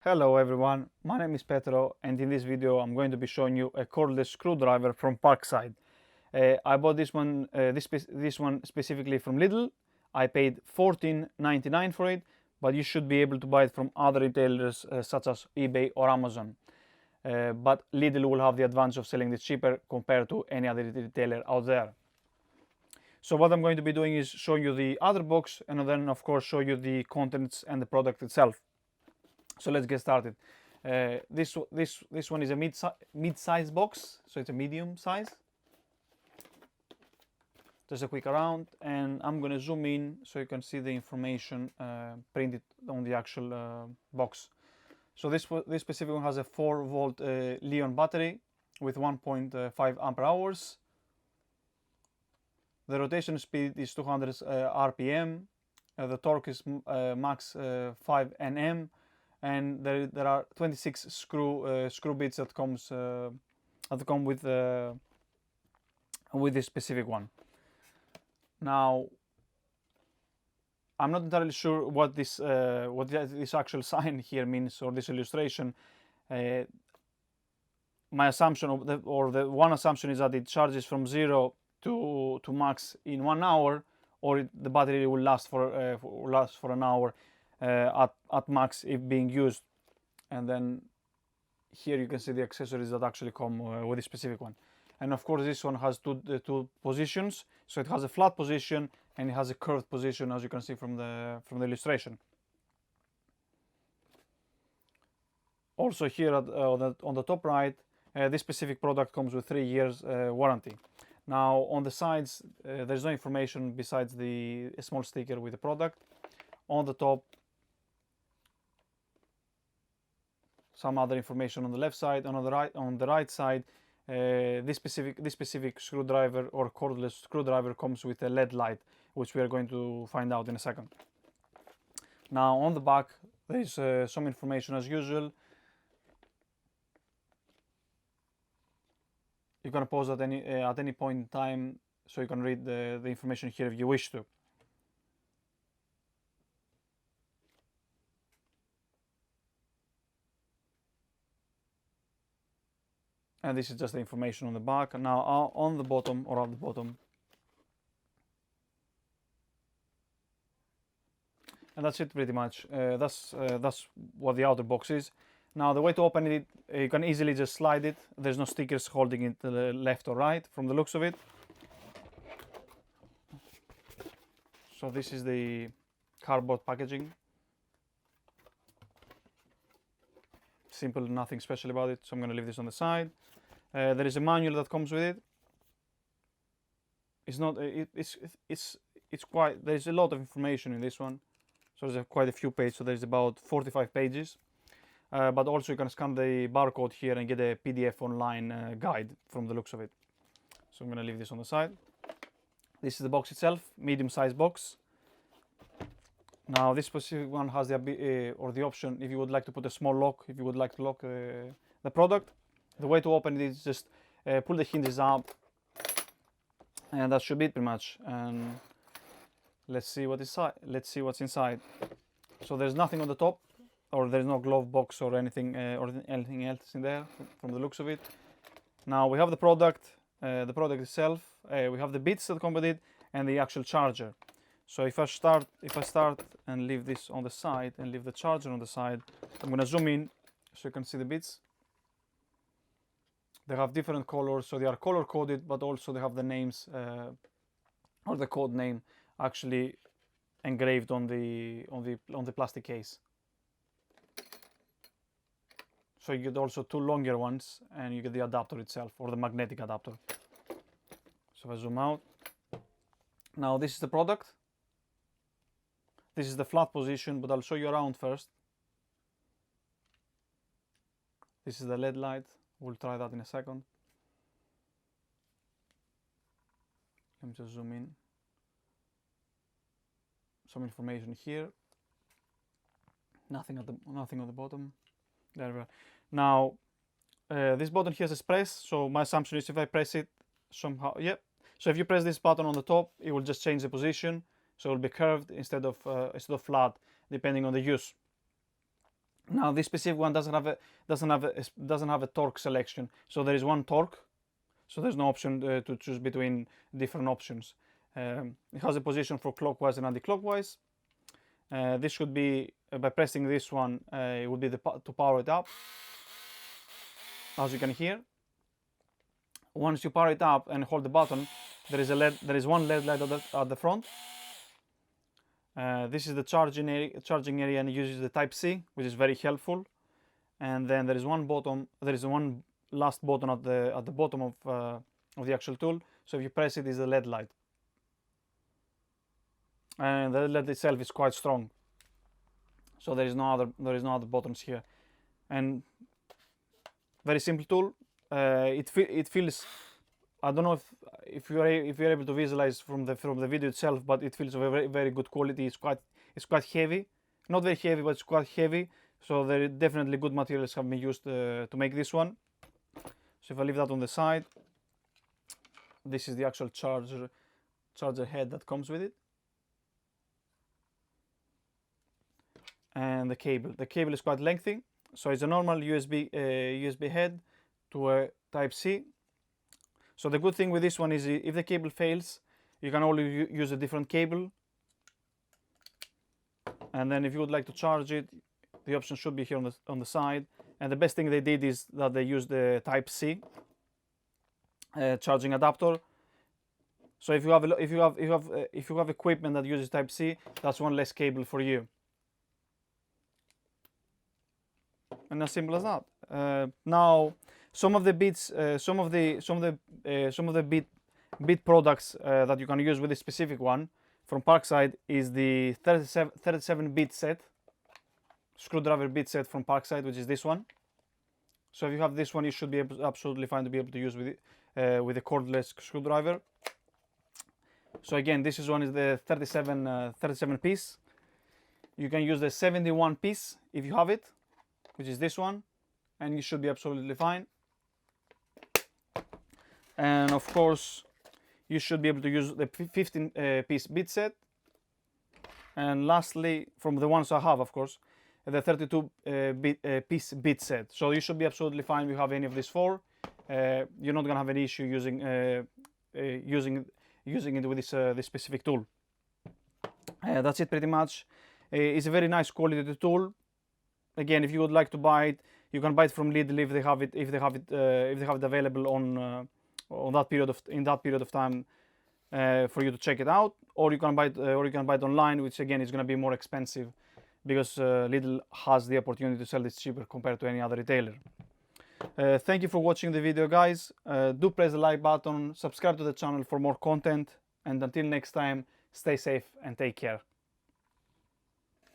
Hello everyone, my name is Petro and in this video I'm going to be showing you a cordless screwdriver from PARKSIDE. I bought this one specifically from Lidl. I paid $14.99 for it, but you should be able to buy it from other retailers such as eBay or Amazon. But Lidl will have the advantage of selling this cheaper compared to any other retailer out there. So what I'm going to be doing is showing you the other box and then of course show you the contents and the product itself. So let's get started. This one is a mid-size box, so it's a medium size. Just a quick around, and I'm going to zoom in so you can see the information printed on the actual box. So this specific one has a 4-volt Li-ion battery with 1.5 ampere hours. The rotation speed is 200 RPM. The torque is max 5 Nm. And there are 26 screw bits that come with this specific one. Now, I'm not entirely sure what this actual sign here means or this illustration. My assumption or the one assumption is that it charges from 0 to max in 1 hour, or the battery will last for an hour. At max if being used. And then here you can see the accessories that actually come with this specific one. And of course this one has two positions, so it has a flat position and it has a curved position, as you can see from the illustration. Also here on the top right, this specific product comes with 3 years warranty. Now on the sides there's no information besides a small sticker with the product. On the top, some other information on the left side, and on the right side, this specific screwdriver or cordless screwdriver comes with a LED light, which we are going to find out in a second. Now on the back there is some information as usual. You can pause at any point in time, so you can read the information here if you wish to. And this is just the information on the back. And now on the bottom, or at the bottom, and that's it pretty much. That's what the outer box is. Now the way to open it, you can easily just slide it. There's no stickers holding it to the left or right from the looks of it. So this is the cardboard packaging. Simple, nothing special about it, so I'm going to leave this on the side. There is a manual that comes with it. It's quite, there's a lot of information in this one, so there's quite a few pages, so there's about 45 pages. But also you can scan the barcode here and get a PDF online guide from the looks of it. So I'm going to leave this on the side. This is the box itself, medium-sized box. Now this specific one has the option if you would like to put a small lock, if you would like to lock the product. The way to open it is just pull the hinges up, and that should be it pretty much. And let's see what's inside. So there's nothing on the top, or there's no glove box or anything else in there from the looks of it. Now we have the product itself. We have the bits that come with it and the actual charger. So if I start and leave this on the side and leave the charger on the side, I'm going to zoom in so you can see the bits. They have different colors, so they are color coded, but also they have the names or the code name actually engraved on the plastic case. So you get also 2 longer ones, and you get the adapter itself, or the magnetic adapter. So if I zoom out, now this is the product. This is the flat position, but I'll show you around first. This is the LED light. We'll try that in a second. Let me just zoom in. Some information here. Nothing on the bottom. There we are. Now this button here says press. So my assumption is if I press it somehow, yep. So if you press this button on the top, it will just change the position. So it will be curved instead of flat, depending on the use. Now this specific one doesn't have a torque selection, so there is one torque, so there's no option to choose between different options. It has a position for clockwise and anti-clockwise. This should be by pressing this one, it would be to power it up, as you can hear. Once you power it up and hold the button, there is one LED light at the front. This is the charging area, and it uses the Type C, which is very helpful. And then there is one last button at the bottom of the actual tool. So if you press it, is the LED light, and the LED itself is quite strong. So there is no other buttons here, and very simple tool. It feels, I don't know if you're able to visualize from the video itself, but it feels very, very good quality. It's quite heavy, not very heavy, but it's quite heavy. So there are definitely good materials have been used to make this one. So if I leave that on the side, this is the actual charger head that comes with it, and the cable. The cable is quite lengthy, so it's a normal USB head to a Type C. So the good thing with this one is if the cable fails, you can always use a different cable. And then if you would like to charge it, the option should be here on the side. And the best thing they did is that they used the Type C charging adapter. So if you have equipment that uses Type C, that's one less cable for you. And as simple as that. Now, some of the bits, some of the bit products that you can use with this specific one from PARKSIDE is the 37 bit set, screwdriver bit set from PARKSIDE, which is this one. So if you have this one, you should be absolutely fine to be able to use with it with a cordless screwdriver. So again, this one is the 37 piece. You can use the 71 piece if you have it, which is this one, and you should be absolutely fine. And of course, you should be able to use the 15 piece bit set. And lastly, from the ones I have, of course, the 32 piece bit set. So you should be absolutely fine if you have any of these four. You're not gonna have any issue using it with this specific tool. That's it pretty much. It's a very nice quality tool. Again, if you would like to buy it, you can buy it from Lidl if they have it available in that period of time for you to check it out, or you can buy it online, which again is going to be more expensive because Lidl has the opportunity to sell this cheaper compared to any other retailer. Thank you for watching the video, guys. Do press the like button, subscribe to the channel for more content, and until next time, stay safe and take care.